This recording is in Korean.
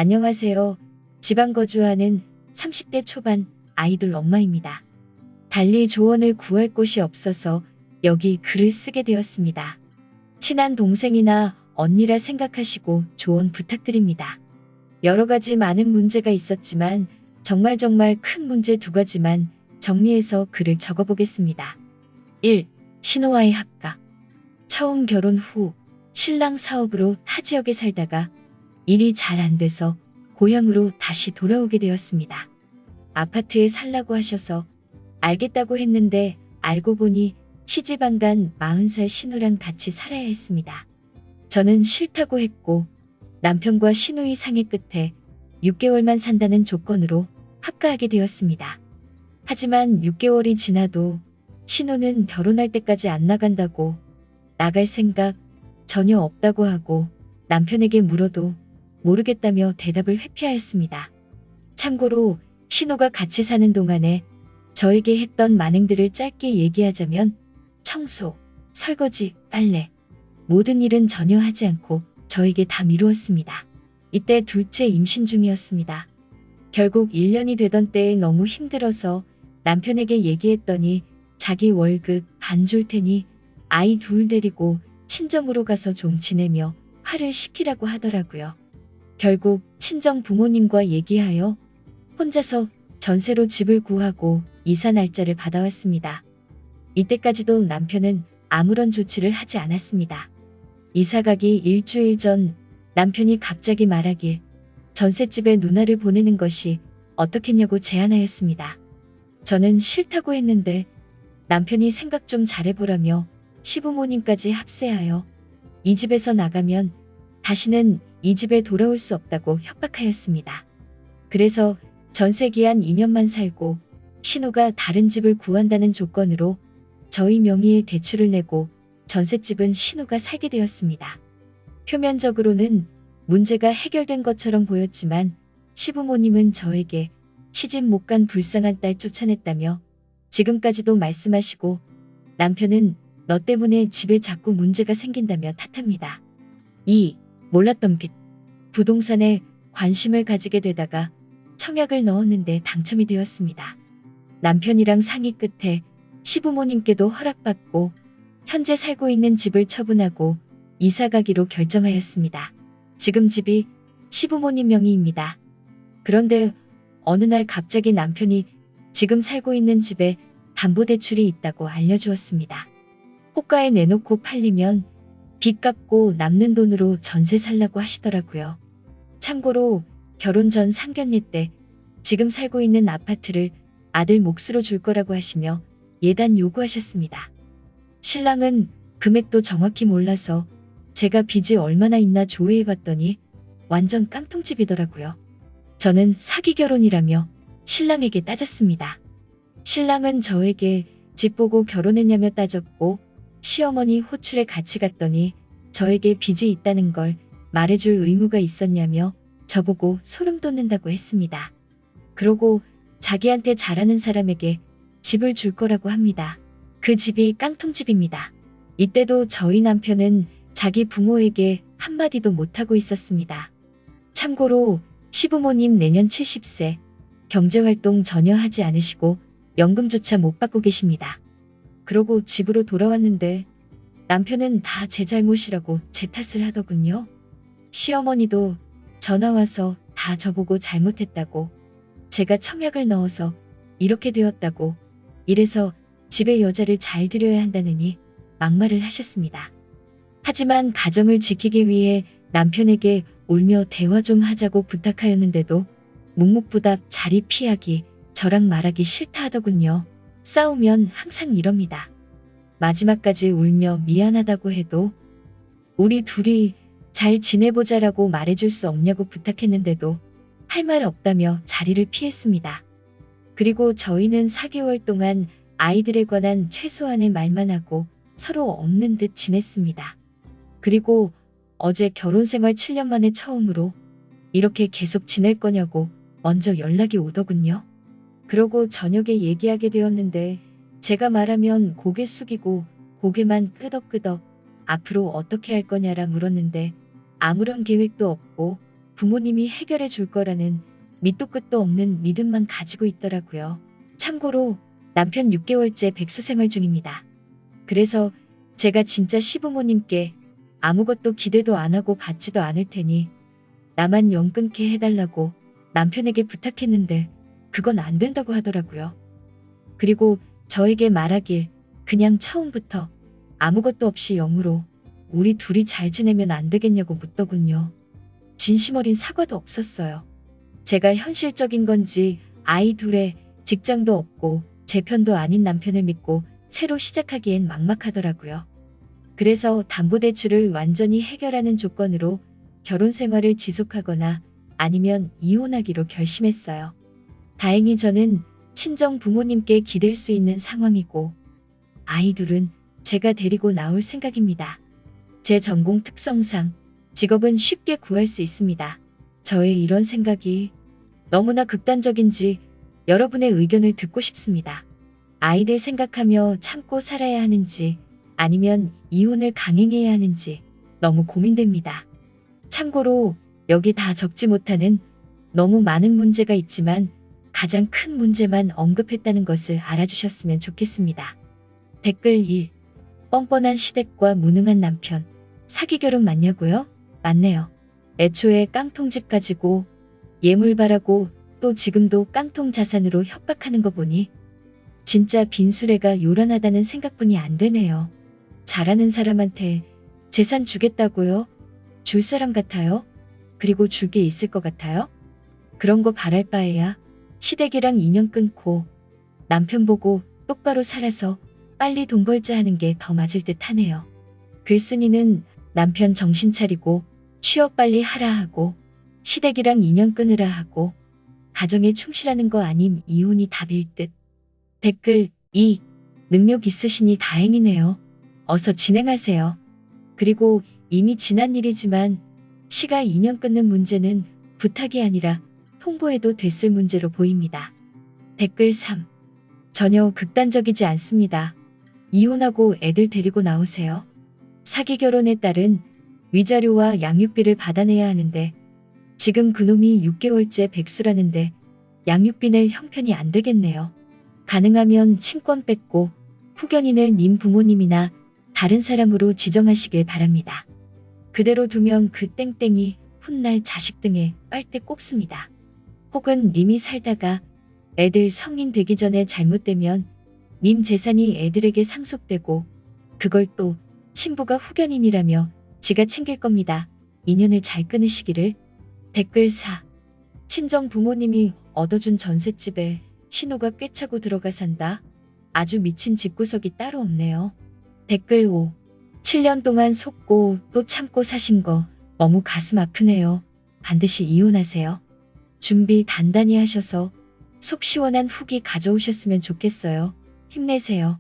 안녕하세요. 지방 거주하는 30대 초반 아이돌 엄마입니다. 달리 조언을 구할 곳이 없어서 여기 글을 쓰게 되었습니다. 친한 동생이나 언니라 생각하시고 조언 부탁드립니다. 여러 가지 많은 문제가 있었지만 정말 큰 문제 2가지만 정리해서 글을 적어보겠습니다. 1. 신호와의 합가. 처음 결혼 후 신랑 사업으로 타 지역에 살다가 일이 잘 안 돼서 고향으로 다시 돌아오게 되었습니다. 아파트에 살라고 하셔서 알겠다고 했는데 알고 보니 시집 안 간 40살 신우랑 같이 살아야 했습니다. 저는 싫다고 했고 남편과 신우의 상의 끝에 6개월만 산다는 조건으로 합가하게 되었습니다. 하지만 6개월이 지나도 신우는 결혼할 때까지 안 나간다고 나갈 생각 전혀 없다고 하고 남편에게 물어도 모르겠다며 대답을 회피하였습니다. 참고로 신우가 같이 사는 동안에 저에게 했던 만행들을 짧게 얘기하자면 청소, 설거지, 빨래 모든 일은 전혀 하지 않고 저에게 다 미루었습니다. 이때 둘째 임신 중이었습니다. 결국 1년이 되던 때에 너무 힘들어서 남편에게 얘기했더니 자기 월급 반 줄 테니 아이 2 데리고 친정으로 가서 좀 지내며 화를 식히라고 하더라고요. 결국 친정 부모님과 얘기하여 혼자서 전세로 집을 구하고 이사 날짜를 받아왔습니다. 이때까지도 남편은 아무런 조치를 하지 않았습니다. 이사 가기 일주일 전 남편이 갑자기 말하길 전셋집에 누나를 보내는 것이 어떻겠냐고 제안하였습니다. 저는 싫다고 했는데 남편이 생각 좀 잘해보라며 시부모님까지 합세하여 이 집에서 나가면 다시는 이 집에 돌아올 수 없다고 협박하였습니다. 그래서 전세 기한 2년만 살고 신우가 다른 집을 구한다는 조건으로 저희 명의의 대출을 내고 전셋집은 신우가 살게 되었습니다. 표면적으로는 문제가 해결된 것처럼 보였지만 시부모님은 저에게 시집 못 간 불쌍한 딸 쫓아냈다며 지금까지도 말씀하시고 남편은 너 때문에 집에 자꾸 문제가 생긴다며 탓합니다. 2. 몰랐던 빚. 부동산에 관심을 가지게 되다가 청약을 넣었는데 당첨이 되었습니다. 남편이랑 상의 끝에 시부모님께도 허락받고 현재 살고 있는 집을 처분하고 이사 가기로 결정하였습니다. 지금 집이 시부모님 명의입니다. 그런데 어느 날 갑자기 남편이 지금 살고 있는 집에 담보대출이 있다고 알려주었습니다. 호가에 내놓고 팔리면 빚 갚고 남는 돈으로 전세 살라고 하시더라고요. 참고로 결혼 전 상견례 때 지금 살고 있는 아파트를 아들 몫으로 줄 거라고 하시며 예단 요구하셨습니다. 신랑은 금액도 정확히 몰라서 제가 빚이 얼마나 있나 조회해봤더니 완전 깡통집이더라고요. 저는 사기 결혼이라며 신랑에게 따졌습니다. 신랑은 저에게 집 보고 결혼했냐며 따졌고 시어머니 호출에 같이 갔더니 저에게 빚이 있다는 걸 말해줄 의무가 있었냐며 저보고 소름 돋는다고 했습니다. 그러고 자기한테 잘하는 사람에게 집을 줄 거라고 합니다. 그 집이 깡통집입니다. 이때도 저희 남편은 자기 부모에게 한마디도 못하고 있었습니다. 참고로 시부모님 내년 70세, 경제활동 전혀 하지 않으시고 연금조차 못 받고 계십니다. 그러고 집으로 돌아왔는데 남편은 다 제 잘못이라고 제 탓을 하더군요. 시어머니도 전화와서 다 저보고 잘못했다고 제가 청약을 넣어서 이렇게 되었다고 이래서 집에 여자를 잘 들여야 한다느니 막말을 하셨습니다. 하지만 가정을 지키기 위해 남편에게 울며 대화 좀 하자고 부탁하였는데도 묵묵부답 자리 피하기 저랑 말하기 싫다 하더군요. 싸우면 항상 이럽니다. 마지막까지 울며 미안하다고 해도 우리 둘이 잘 지내보자라고 말해줄 수 없냐고 부탁했는데도 할 말 없다며 자리를 피했습니다. 그리고 저희는 4개월 동안 아이들에 관한 최소한의 말만 하고 서로 없는 듯 지냈습니다. 그리고 어제 결혼생활 7년 만에 처음으로 이렇게 계속 지낼 거냐고 먼저 연락이 오더군요. 그러고 저녁에 얘기하게 되었는데 제가 말하면 고개 숙이고 고개만 끄덕끄덕 앞으로 어떻게 할 거냐라 물었는데 아무런 계획도 없고 부모님이 해결해 줄 거라는 밑도 끝도 없는 믿음만 가지고 있더라고요. 참고로 남편 6개월째 백수 생활 중입니다. 그래서 제가 진짜 시부모님께 아무것도 기대도 안 하고 받지도 않을 테니 나만 영 끊게 해달라고 남편에게 부탁했는데 그건 안 된다고 하더라고요. 그리고 저에게 말하길 그냥 처음부터 아무것도 없이 영으로 우리 둘이 잘 지내면 안 되겠냐고 묻더군요. 진심 어린 사과도 없었어요. 제가 현실적인 건지 아이 둘에 직장도 없고 제 편도 아닌 남편을 믿고 새로 시작하기엔 막막하더라고요. 그래서 담보대출을 완전히 해결하는 조건으로 결혼 생활을 지속하거나 아니면 이혼하기로 결심했어요. 다행히 저는 친정 부모님께 기댈 수 있는 상황이고 아이 둘은 제가 데리고 나올 생각입니다. 제 전공 특성상 직업은 쉽게 구할 수 있습니다. 저의 이런 생각이 너무나 극단적인지 여러분의 의견을 듣고 싶습니다. 아이들 생각하며 참고 살아야 하는지 아니면 이혼을 강행해야 하는지 너무 고민됩니다. 참고로 여기 다 적지 못하는 너무 많은 문제가 있지만 가장 큰 문제만 언급했다는 것을 알아주셨으면 좋겠습니다. 댓글 1. 뻔뻔한 시댁과 무능한 남편. 사기 결혼 맞냐고요? 맞네요. 애초에 깡통집 가지고 예물 바라고 또 지금도 깡통 자산으로 협박하는 거 보니 진짜 빈수레가 요란하다는 생각뿐이 안 되네요. 잘하는 사람한테 재산 주겠다고요? 줄 사람 같아요? 그리고 줄 게 있을 것 같아요? 그런 거 바랄 바에야 시댁이랑 인연 끊고 남편 보고 똑바로 살아서 빨리 돈 벌자 하는 게 더 맞을 듯 하네요. 글쓴이는 남편 정신 차리고 취업 빨리 하라 하고 시댁이랑 인연 끊으라 하고 가정에 충실하는 거 아님 이혼이 답일 듯. 댓글 2. 능력 있으시니 다행이네요. 어서 진행하세요. 그리고 이미 지난 일이지만 시가 인연 끊는 문제는 부탁이 아니라 통보해도 됐을 문제로 보입니다. 댓글 3. 전혀 극단적이지 않습니다. 이혼하고 애들 데리고 나오세요. 사기 결혼에 따른 위자료와 양육비를 받아내야 하는데 지금 그놈이 6개월째 백수라는데 양육비 낼 형편이 안 되겠네요. 가능하면 친권 뺏고 후견인을 님 부모님이나 다른 사람으로 지정하시길 바랍니다. 그대로 두면 그 땡땡이 훗날 자식 등에 빨대 꼽습니다. 혹은 님이 살다가 애들 성인 되기 전에 잘못되면 님 재산이 애들에게 상속되고 그걸 또 친부가 후견인이라며 지가 챙길 겁니다. 인연을 잘 끊으시기를. 댓글 4. 친정 부모님이 얻어준 전셋집에 신호가 꿰차고 들어가 산다. 아주 미친 집구석이 따로 없네요. 댓글 5. 7년 동안 속고 또 참고 사신 거 너무 가슴 아프네요. 반드시 이혼하세요. 준비 단단히 하셔서 속 시원한 후기 가져오셨으면 좋겠어요. 힘내세요.